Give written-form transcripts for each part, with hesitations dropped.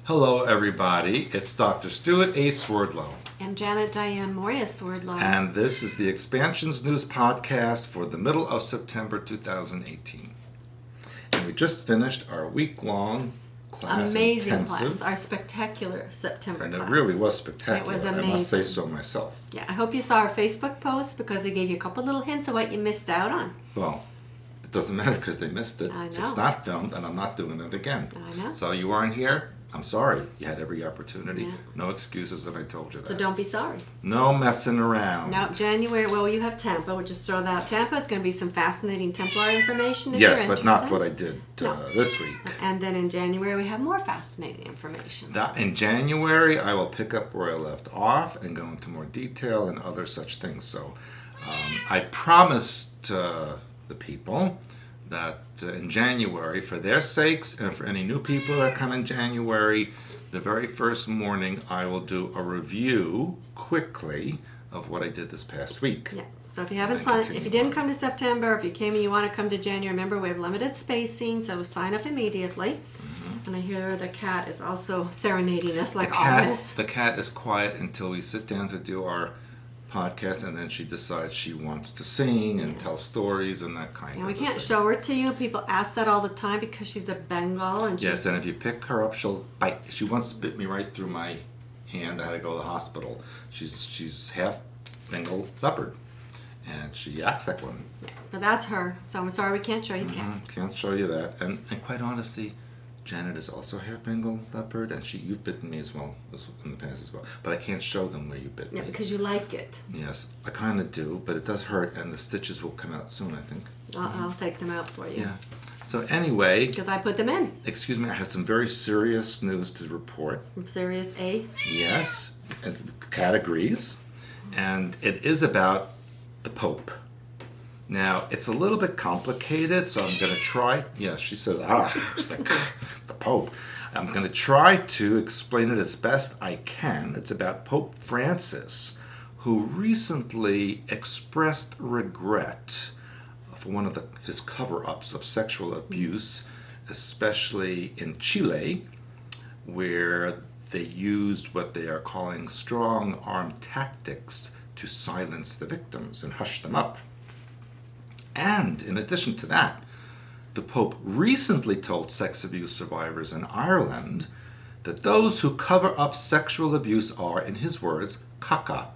Hello, everybody. It's Dr. Stuart A. Swerdlow. And Janet Diane Moria Swerdlow. And this is the Expansions News Podcast for the middle of September 2018. And we just finished our week-long class. Amazing intensive, class. Our spectacular September class. And it really was spectacular. It was amazing. I must say so myself. Yeah, I hope you saw our Facebook post because we gave you a couple little hints of what you missed out on. Well, it doesn't matter because they missed it. I know. It's not filmed, and I'm not doing it again. I know. So you weren't here. I'm sorry. You had every opportunity. Yeah. No excuses, and I told you that. So don't be sorry. No messing around. No, January, well, you have Tampa. We'll just throw that out. Tampa is going to be some fascinating Templar information if you're Yes, interested. but not what I did this week. And then in January, we have more fascinating information. In January, I will pick up where I left off and go into more detail and other such things. So I promised the people that in January, for their sakes and for any new people that come in January, the very first morning I will do a review quickly of what I did this past week. Yeah. So if you haven't signed, if you didn't come to September, if you came and you want to come to January, remember we have limited spacing, so sign up immediately. Mm-hmm. And I hear the cat is also serenading us like always. The cat is quiet until we sit down to do our podcast, and then she decides she wants to sing and tell stories and that kind of thing. And we can't show her to you. People ask that all the time because she's a Bengal. And yes, and if you pick her up, she'll bite. She once bit me right through my hand. I had to go to the hospital. She's half Bengal leopard, and she acts like one. Yeah, but that's her. So I'm sorry we can't show you the cat. Can't show you that. And quite honestly, Janet is also half Bengal leopard, and you've bitten me as well in the past as well. But I can't show them where you bit me. Yeah, because you like it. Yes, I kind of do, but it does hurt, and the stitches will come out soon, I think. I'll take them out for you. Yeah. So anyway, because I put them in. Excuse me, I have some very serious news to report. From Serious A? Yes, and the cat agrees, and it is about the Pope. Now, it's a little bit complicated, so I'm going to try. Yeah, she says, it's the Pope. I'm going to try to explain it as best I can. It's about Pope Francis, who recently expressed regret for one of his cover-ups of sexual abuse, especially in Chile, where they used what they are calling strong-arm tactics to silence the victims and hush them up. And in addition to that, the Pope recently told sex abuse survivors in Ireland that those who cover up sexual abuse are, in his words, caca,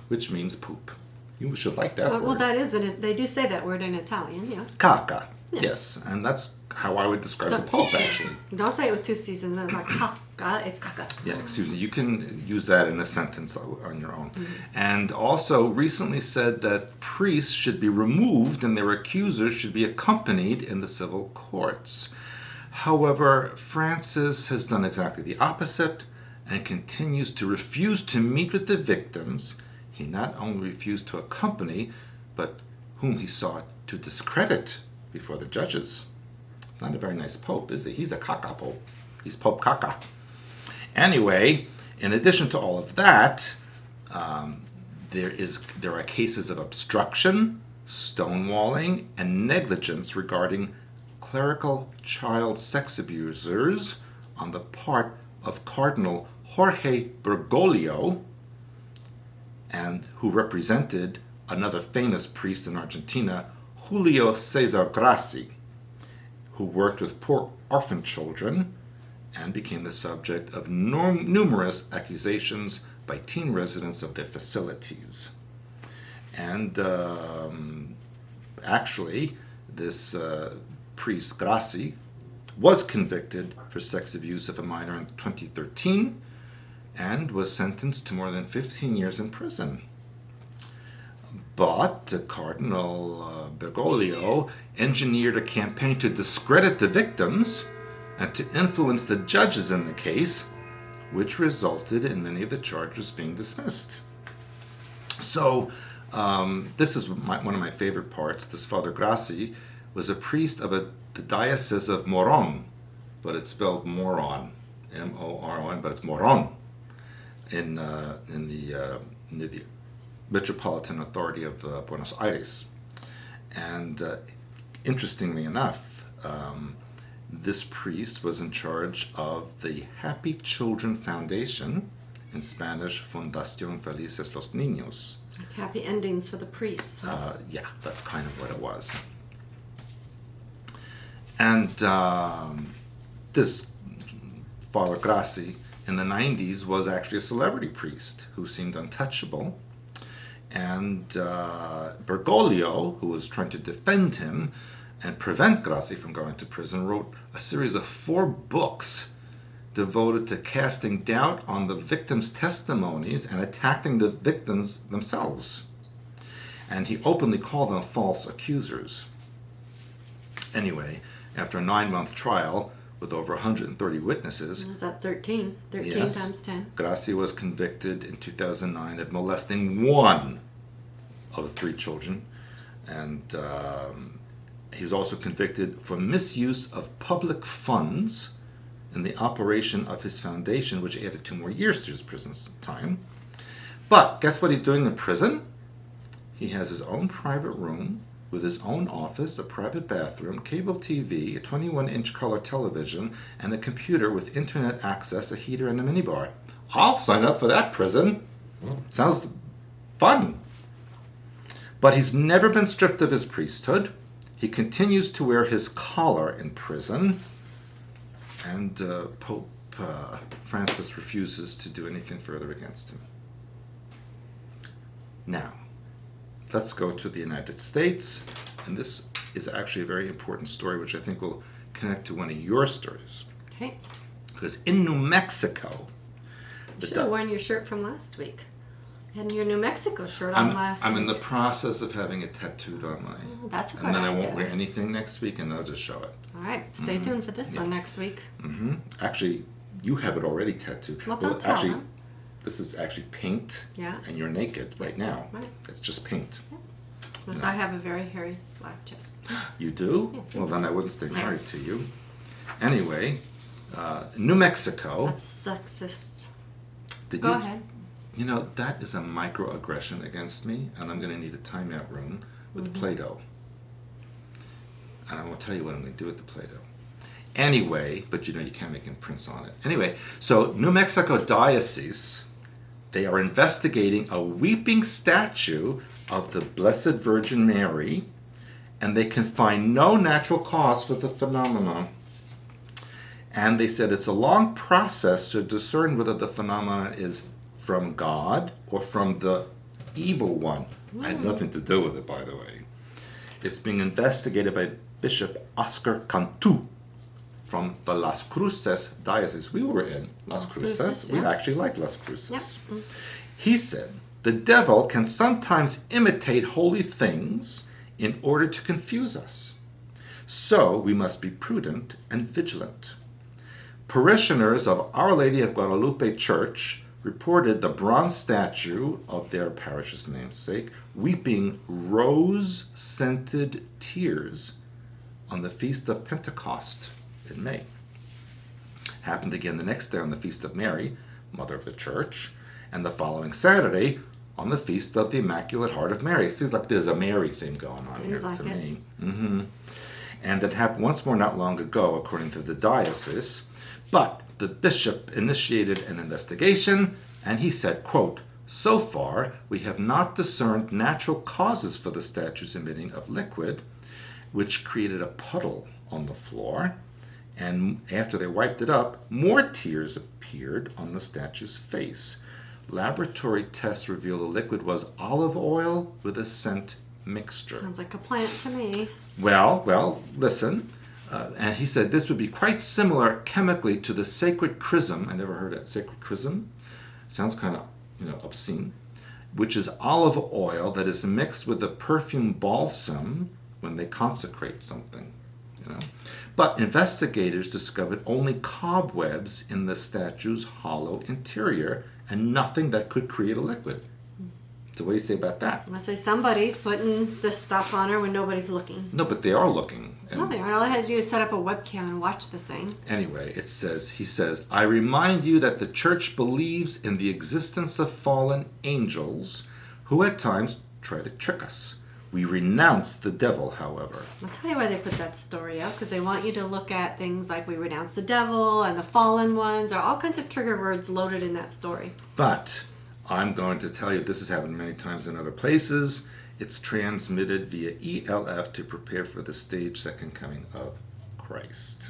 which means poop. You should like that word. Well, that is it. They do say that word in Italian, yeah. Caca, Yeah. Yes, and that's how I would describe the Pope, actually. Don't say it with two C's and it's like caca, it's caca. Yeah, excuse me. You can use that in a sentence on your own. Mm-hmm. And also recently said that priests should be removed and their accusers should be accompanied in the civil courts. However, Francis has done exactly the opposite and continues to refuse to meet with the victims. He not only refused to accompany, but whom he sought to discredit before the judges. Not a very nice pope, is he? He's a caca pope. He's Pope Caca. Anyway, in addition to all of that, there are cases of obstruction, stonewalling, and negligence regarding clerical child sex abusers on the part of Cardinal Jorge Bergoglio, and who represented another famous priest in Argentina, Julio Cesar Grassi, who worked with poor orphan children and became the subject of numerous accusations by teen residents of their facilities. And actually, this priest Grassi was convicted for sex abuse of a minor in 2013 and was sentenced to more than 15 years in prison. But Cardinal Bergoglio engineered a campaign to discredit the victims and to influence the judges in the case, which resulted in many of the charges being dismissed. So, this is one of my favorite parts. This Father Grassi was a priest of the Diocese of Moron, but it's spelled Moron, M-O-R-O-N, but it's Moron, near the Metropolitan Authority of Buenos Aires. And interestingly enough, This priest was in charge of the Happy Children Foundation, in Spanish, Fundación Felices los Niños. Like happy endings for the priests. Yeah, that's kind of what it was. And this Father Grassi in the 90s was actually a celebrity priest who seemed untouchable. And Bergoglio, who was trying to defend him and prevent Grassi from going to prison, wrote a series of 4 books devoted to casting doubt on the victims' testimonies and attacking the victims themselves. And he openly called them false accusers. Anyway, after a 9-month trial with over 130 witnesses... Was that 13? 13 yes, times 10. Grassi was convicted in 2009 of molesting 1 of 3 children. And he was also convicted for misuse of public funds in the operation of his foundation, which added 2 more years to his prison time. But guess what he's doing in prison? He has his own private room with his own office, a private bathroom, cable TV, a 21-inch color television, and a computer with internet access, a heater, and a minibar. I'll sign up for that prison. Sounds fun. But he's never been stripped of his priesthood. He continues to wear his collar in prison. And Pope Francis refuses to do anything further against him. Now, let's go to the United States. And this is actually a very important story, which I think will connect to one of your stories. Okay. Because in New Mexico... You should have worn your shirt from last week. You had your New Mexico shirt on last week. I'm in the process of having it tattooed on my... Oh, that's a good idea. And then idea. I won't wear anything next week, and I'll just show it. All right. Stay tuned for this one next week. Mm-hmm. Actually, you have it already tattooed. Well, don't tell actually, them. This is actually paint, and you're naked right now. Right. It's just paint. Because I have a very hairy black chest. You do? Yes, Well, then I wouldn't stay married to you. Anyway, New Mexico. That's sexist. Go ahead. You know, that is a microaggression against me, and I'm going to need a timeout room with Play-Doh. And I won't tell you what I'm going to do with the Play-Doh. Anyway, but you know you can't make imprints on it. Anyway, so New Mexico Diocese, they are investigating a weeping statue of the Blessed Virgin Mary, and they can find no natural cause for the phenomenon. And they said it's a long process to discern whether the phenomenon is from God or from the evil one. I had nothing to do with it, by the way. It's being investigated by Bishop Oscar Cantu from the Las Cruces Diocese. We were in Las Cruces. We actually like Las Cruces. Yep. He said, the devil can sometimes imitate holy things in order to confuse us. So we must be prudent and vigilant. Parishioners of Our Lady of Guadalupe Church reported the bronze statue of their parish's namesake weeping rose-scented tears on the Feast of Pentecost in May. Happened again the next day on the Feast of Mary, Mother of the Church, and the following Saturday on the Feast of the Immaculate Heart of Mary. It seems like there's a Mary thing going on here to me. Mm-hmm. And that happened once more not long ago, according to the diocese. But the bishop initiated an investigation, and he said, quote, so far, we have not discerned natural causes for the statue's emitting of liquid, which created a puddle on the floor. And after they wiped it up, more tears appeared on the statue's face. Laboratory tests reveal the liquid was olive oil with a scent mixture. Sounds like a plant to me. Well, listen. And he said this would be quite similar chemically to the sacred chrism. I never heard of sacred chrism. Sounds kind of, obscene. Which is olive oil that is mixed with the perfume balsam when they consecrate something. But investigators discovered only cobwebs in the statue's hollow interior and nothing that could create a liquid. So what do you say about that? I say somebody's putting this stuff on her when nobody's looking. No, but they are looking. No, they aren't. All I had to do is set up a webcam and watch the thing. Anyway, he says, I remind you that the church believes in the existence of fallen angels who at times try to trick us. We renounce the devil, however. I'll tell you why they put that story up, because they want you to look at things like we renounce the devil and the fallen ones, or all kinds of trigger words loaded in that story. But I'm going to tell you, this has happened many times in other places. It's transmitted via ELF to prepare for the stage second coming of Christ.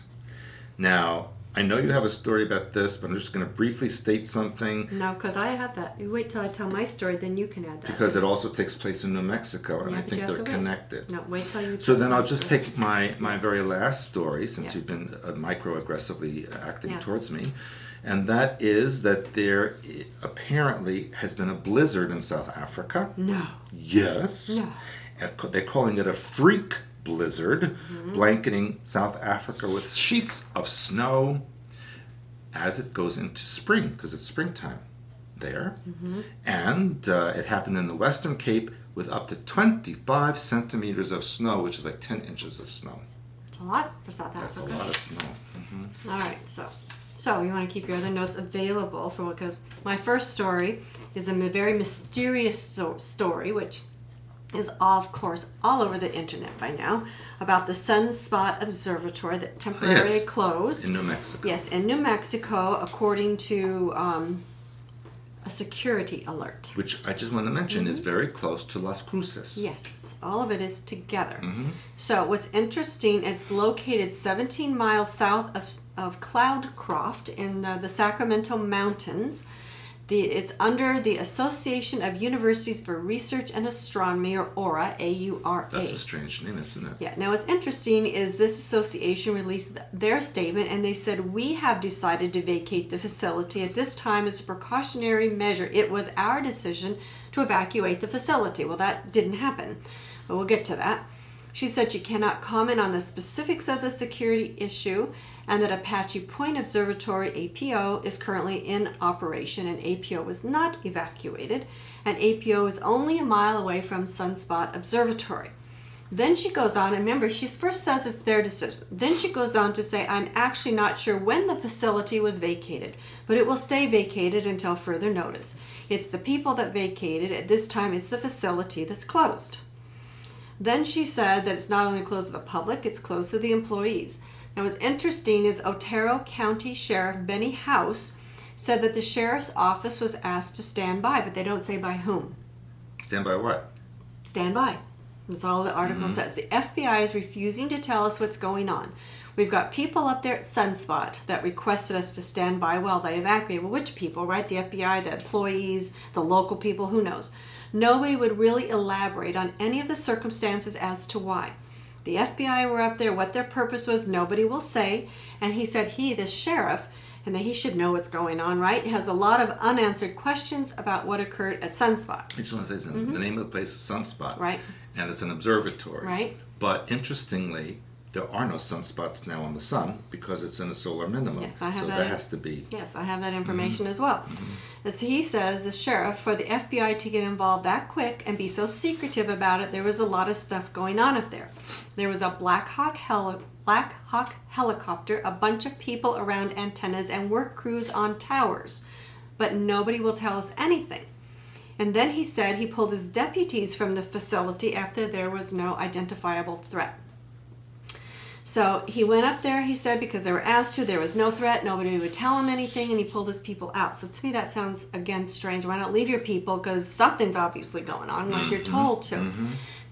Now, I know you have a story about this, but I'm just going to briefly state something. No, because I have that. You wait till I tell my story, then you can add that. Because it also takes place in New Mexico, and Yeah, I but think you have they're to wait. connected. No, wait till you So tell then my I'll just story. take my Yes. very last story, since Yes. you've been microaggressively acting Yes. towards me. And that is that there apparently has been a blizzard in South Africa. No. Yes. No. They're calling it a freak blizzard, blanketing South Africa with sheets of snow as it goes into spring, because it's springtime there. And it happened in the Western Cape with up to 25 centimeters of snow, which is like 10 inches of snow. It's a lot for South That's Africa. a lot of snow. All right, so you want to keep your other notes available for, because my first story is a very mysterious story, which is of course all over the internet by now, about the Sunspot Observatory that temporarily closed. In New Mexico. Yes, in New Mexico, according to a security alert. Which I just want to mention is very close to Las Cruces. Yes, all of it is together. So what's interesting, it's located 17 miles south of Cloudcroft in the Sacramento Mountains. It's under the Association of Universities for Research and Astronomy, or AURA, A-U-R-A. That's a strange name, isn't it? Yeah. Now, what's interesting is this association released their statement, and they said, we have decided to vacate the facility at this time as a precautionary measure. It was our decision to evacuate the facility. Well, that didn't happen, but we'll get to that. She said she cannot comment on the specifics of the security issue, and that Apache Point Observatory, APO, is currently in operation, and APO was not evacuated, and APO is only a mile away from Sunspot Observatory. Then she goes on, and remember, she first says it's their decision. Then she goes on to say, I'm actually not sure when the facility was vacated, but it will stay vacated until further notice. It's the people that vacated. At this time, it's the facility that's closed. Then she said that it's not only closed to the public, it's closed to the employees. Now, what's interesting is Otero County Sheriff Benny House said that the sheriff's office was asked to stand by, but they don't say by whom. Stand by what? Stand by. That's all the article says. The FBI is refusing to tell us what's going on. We've got people up there at Sunspot that requested us to stand by while they evacuate. Well, which people, right? The FBI, the employees, the local people, who knows? Nobody would really elaborate on any of the circumstances as to why. The FBI were up there, what their purpose was, nobody will say. And he said the sheriff, and that he should know what's going on, right? Has a lot of unanswered questions about what occurred at Sunspot. I just want to say something. The name of the place is Sunspot. Right. And it's an observatory. Right. But interestingly, there are no sunspots now on the sun because it's in a solar minimum. Yes, I have so that. that has to be. Yes, I have that information as well. As he says, the sheriff, for the FBI to get involved that quick and be so secretive about it, there was a lot of stuff going on up there. There was a Black Hawk helicopter, a bunch of people around antennas, and work crews on towers. But nobody will tell us anything. And then he said he pulled his deputies from the facility after there was no identifiable threat. So he went up there, he said, because they were asked to, there was no threat, nobody would tell him anything, and he pulled his people out. So to me that sounds, again, strange. Why not leave your people? Because something's obviously going on unless you're told to.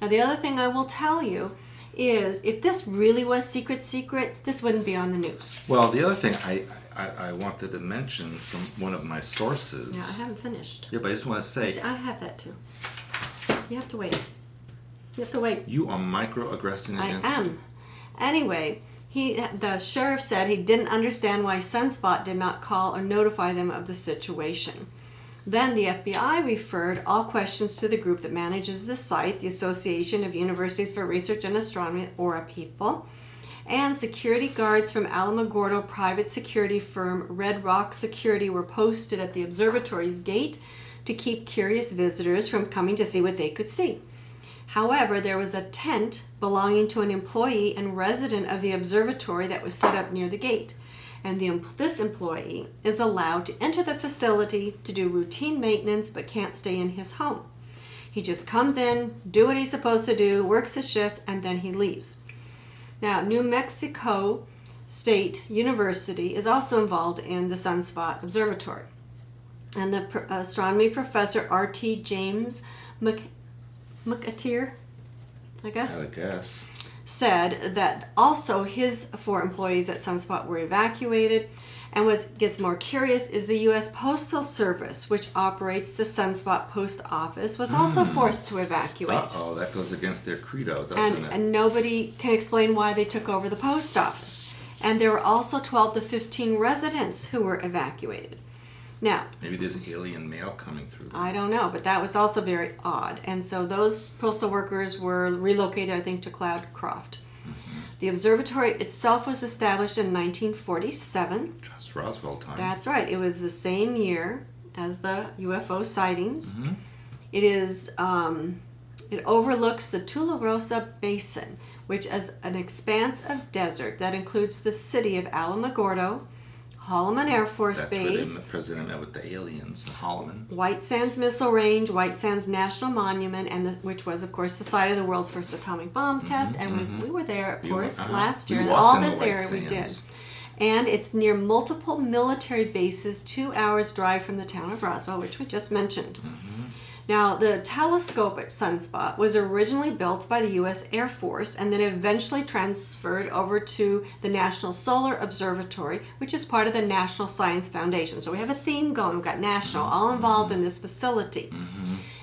Now the other thing I will tell you is, if this really was secret, this wouldn't be on the news. Well, the other thing I wanted to mention from one of my sources. Yeah, I haven't finished. Yeah, but I just want to say. I have that too. You have to wait. You have to wait. You are microaggressing against I am. Anyway, the sheriff said he didn't understand why Sunspot did not call or notify them of the situation. Then the FBI referred all questions to the group that manages the site, the Association of Universities for Research and Astronomy, AURA people, and security guards from Alamogordo private security firm Red Rock Security were posted at the observatory's gate to keep curious visitors from coming to see what they could see. However, there was a tent belonging to an employee and resident of the observatory that was set up near the gate. And this employee is allowed to enter the facility to do routine maintenance but can't stay in his home. He just comes in, do what he's supposed to do, works his shift, and then he leaves. Now, New Mexico State University is also involved in the Sunspot Observatory. And the astronomy professor R.T. James McAteer, I guess, said that also his 4 employees at Sunspot were evacuated. And what gets more curious is the U.S. Postal Service, which operates the Sunspot Post Office, was also forced to evacuate. Uh-oh, that goes against their credo, doesn't it? And nobody can explain why they took over the post office. And there were also 12 to 15 residents who were evacuated. Now, maybe there's alien mail coming through there. I don't know, but that was also very odd. And so those postal workers were relocated, I think, to Cloudcroft. The observatory itself was established in 1947. Just Roswell time. That's right. It was the same year as the UFO sightings. It is. It overlooks the Tularosa Basin, which is an expanse of desert that includes the city of Alamogordo, Holloman Air Force Base. That's where the president met with the aliens in Holloman. White Sands Missile Range, White Sands National Monument, and which was, of course, the site of the world's first atomic bomb test. And we were there, of course, last year. And all this area we did. And it's near multiple military bases, 2 hours drive from the town of Roswell, which we just mentioned. Now, the telescope at Sunspot was originally built by the U.S. Air Force and then eventually transferred over to the National Solar Observatory, which is part of the National Science Foundation. So we have a theme going. We've got national, all involved in this facility.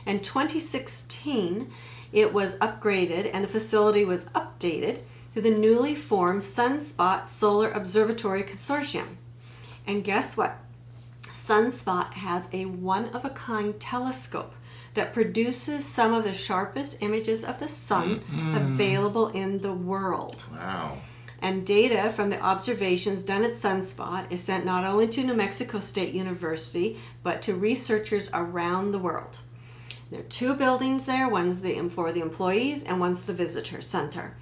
In 2016, it was upgraded and the facility was updated to the newly formed Sunspot Solar Observatory Consortium. And guess what? Sunspot has a one-of-a-kind telescope that produces some of the sharpest images of the sun available in the world. Wow. And data from the observations done at Sunspot is sent not only to New Mexico State University, but to researchers around the world. There are 2 buildings there. One's for the employees and one's the visitor center.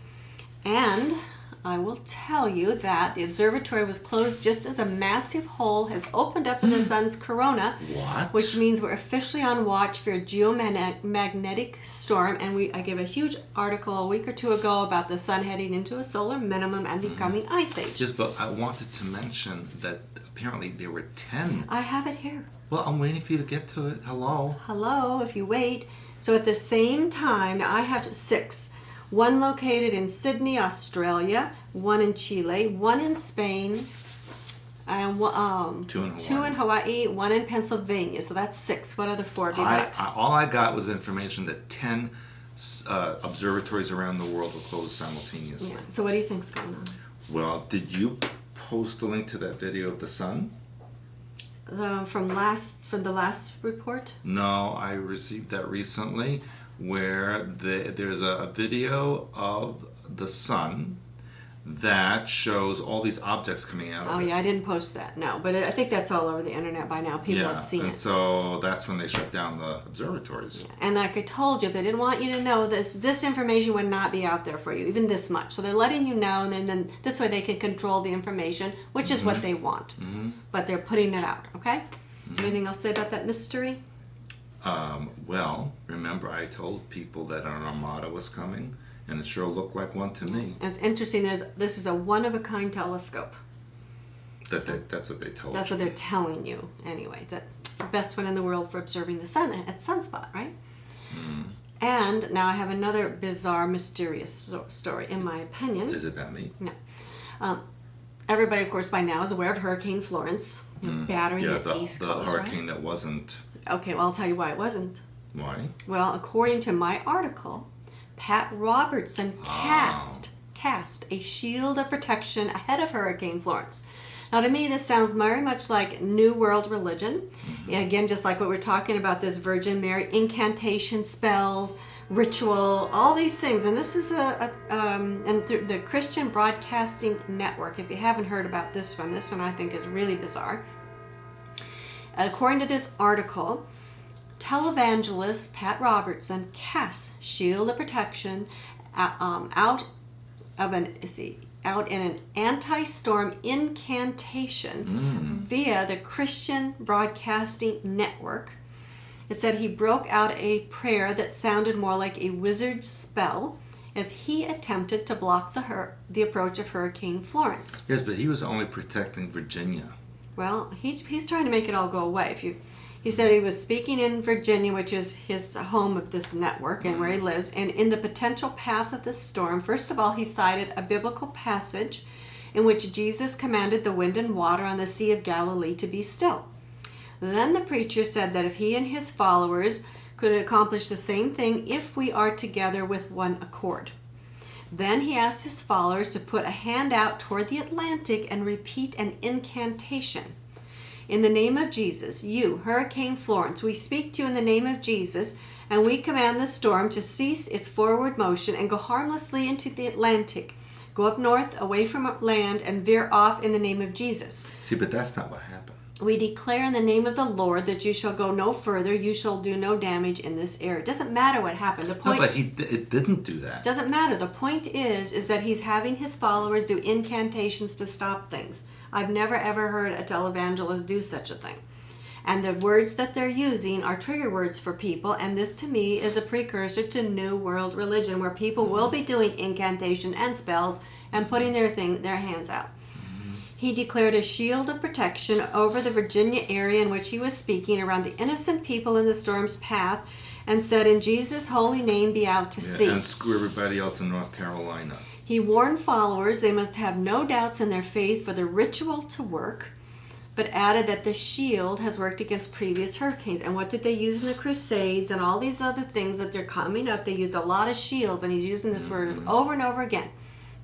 And I will tell you that the observatory was closed just as a massive hole has opened up in the sun's corona. What? Which means we're officially on watch for a geomagnetic storm. And I gave a huge article a week or 2 ago about the sun heading into a solar minimum and becoming ice age. Just, but I wanted to mention that apparently there were 10. I have it here. Well, I'm waiting for you to get to it. Hello, if you wait. So at the same time, I have 6. 1 located in Sydney, Australia, 1 in Chile, 1 in Spain, and 2 in Hawaii, 1 in Pennsylvania. So that's 6. What other 4 have you got? All I got was information that 10 observatories around the world were closed simultaneously. Yeah. So what do you think's going on? Well, did you post a link to that video of the sun? From the last report? No, I received that recently, where there's a video of the sun that shows all these objects coming out of it. Yeah, I didn't post that, no. But I think that's all over the internet by now. People have seen it. So that's when they shut down the observatories. Yeah. And like I told you, they didn't want you to know this information would not be out there for you, even this much. So they're letting you know, and then this way they can control the information, which is what they want. But they're putting it out, okay? Anything else to say about that mystery? Well, remember I told people that an armada was coming, and it sure looked like one to me. And it's interesting, this is a one-of-a-kind telescope. That's what they told That's you. what they're telling you, anyway. That's the best one in the world for observing the sun at Sunspot, right? And now I have another bizarre, mysterious story, in my opinion. Is it about me? No. Everybody, of course, by now is aware of Hurricane Florence, battering the East Coast, the hurricane that wasn't. Okay, well, I'll tell you why it wasn't. Why? Well, according to my article, Pat Robertson cast a shield of protection ahead of Hurricane Florence. Now, to me, this sounds very much like New World religion. Again, just like what we're talking about, this Virgin Mary incantation spells, ritual, all these things. And this is the Christian Broadcasting Network. If you haven't heard about this one I think is really bizarre. According to this article, televangelist Pat Robertson casts shield of protection out in an anti-storm incantation via the Christian Broadcasting Network. It said he broke out a prayer that sounded more like a wizard's spell as he attempted to block the approach of Hurricane Florence. Yes, but he was only protecting Virginia. Well, he's trying to make it all go away. He said he was speaking in Virginia, which is his home of this network and where he lives, and in the potential path of the storm. First of all, he cited a biblical passage in which Jesus commanded the wind and water on the Sea of Galilee to be still. Then the preacher said that if he and his followers could accomplish the same thing if we are together with one accord. Then he asked his followers to put a hand out toward the Atlantic and repeat an incantation. In the name of Jesus, you, Hurricane Florence, we speak to you in the name of Jesus, and we command the storm to cease its forward motion and go harmlessly into the Atlantic. Go up north, away from land, and veer off in the name of Jesus. See, but that's not what happened. We declare in the name of the Lord that you shall go no further, you shall do no damage in this area. It doesn't matter what happened. The point, No, but it didn't do that. Doesn't matter. The point is that he's having his followers do incantations to stop things. I've never ever heard a televangelist do such a thing. And the words that they're using are trigger words for people, and this to me is a precursor to New World religion, where people will be doing incantation and spells and putting their hands out. He declared a shield of protection over the Virginia area in which he was speaking around the innocent people in the storm's path, and said, in Jesus' holy name, be out to sea. And screw everybody else in North Carolina. He warned followers they must have no doubts in their faith for the ritual to work, but added that the shield has worked against previous hurricanes. And what did they use in the Crusades and all these other things that they're coming up? They used a lot of shields, and he's using this word over and over again.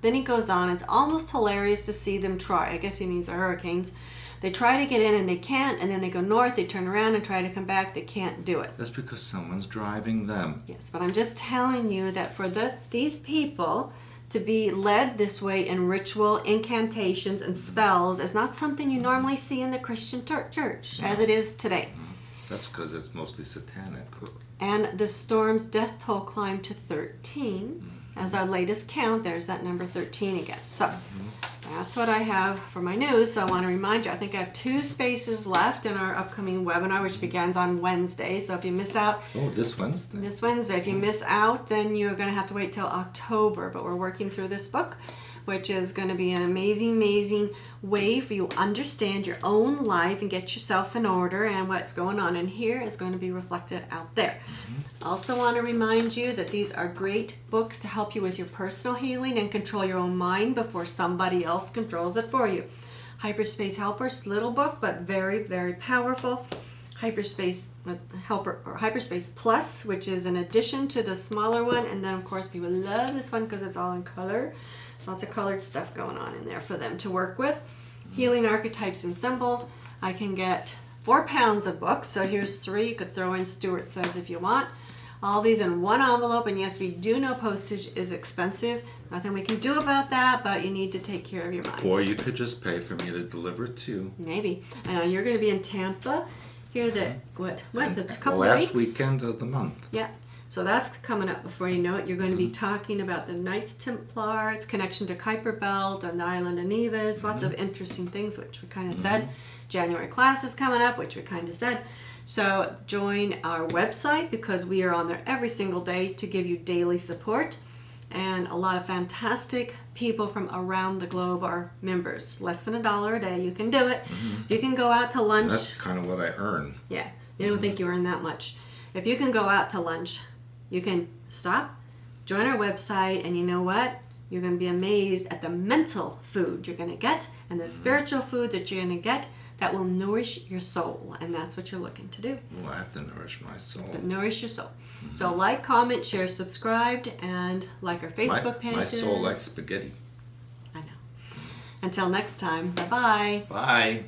Then he goes on, it's almost hilarious to see them try. I guess he means the hurricanes. They try to get in and they can't, and then they go north, they turn around and try to come back, they can't do it. That's because someone's driving them. Yes, but I'm just telling you that for these people to be led this way in ritual, incantations, and spells is not something you normally see in the Christian church, as it is today. That's because it's mostly satanic. And the storm's death toll climbed to 13. As our latest count, there's that number 13 again. So that's what I have for my news. So I want to remind you, I think I have 2 spaces left in our upcoming webinar, which begins on Wednesday. So if you miss out... Oh, this Wednesday? This Wednesday. If you miss out, then you're going to have to wait till October. But we're working through this book, which is going to be an amazing way for you to understand your own life and get yourself in order, and what's going on in here is going to be reflected out there. I also want to remind you that these are great books to help you with your personal healing and control your own mind before somebody else controls it for you. Hyperspace Helpers, little book, but very, very powerful. Hyperspace Helper, or Hyperspace Plus, which is an addition to the smaller one, and then of course people love this one because it's all in color. Lots of colored stuff going on in there for them to work with. Healing Archetypes and Symbols. I can get 4 pounds of books, so here's 3. You could throw in Stuart Says if you want. All these in one envelope, and yes, we do know postage is expensive. Nothing we can do about that, but you need to take care of your mind. Or you could just pay for me to deliver it to you. Maybe. I know you're going to be in Tampa here the couple last weeks? weekend of the month. Yeah. So that's coming up before you know it. You're going to be talking about the Knights Templar, its connection to Kuiper Belt and the island of Nevis. Lots of interesting things, which we kind of said. January class is coming up, which we kind of said. So join our website because we are on there every single day to give you daily support. And a lot of fantastic people from around the globe are members. Less than $1 a day. You can do it. If you can go out to lunch. That's kind of what I earn. Yeah. You don't think you earn that much. If you can go out to lunch, you can stop, join our website, and you know what? You're going to be amazed at the mental food you're going to get and the spiritual food that you're going to get that will nourish your soul. And that's what you're looking to do. Well, I have to nourish my soul. To nourish your soul. So like, comment, share, subscribe, and like our Facebook pages. My soul likes spaghetti. I know. Until next time, bye-bye. Bye.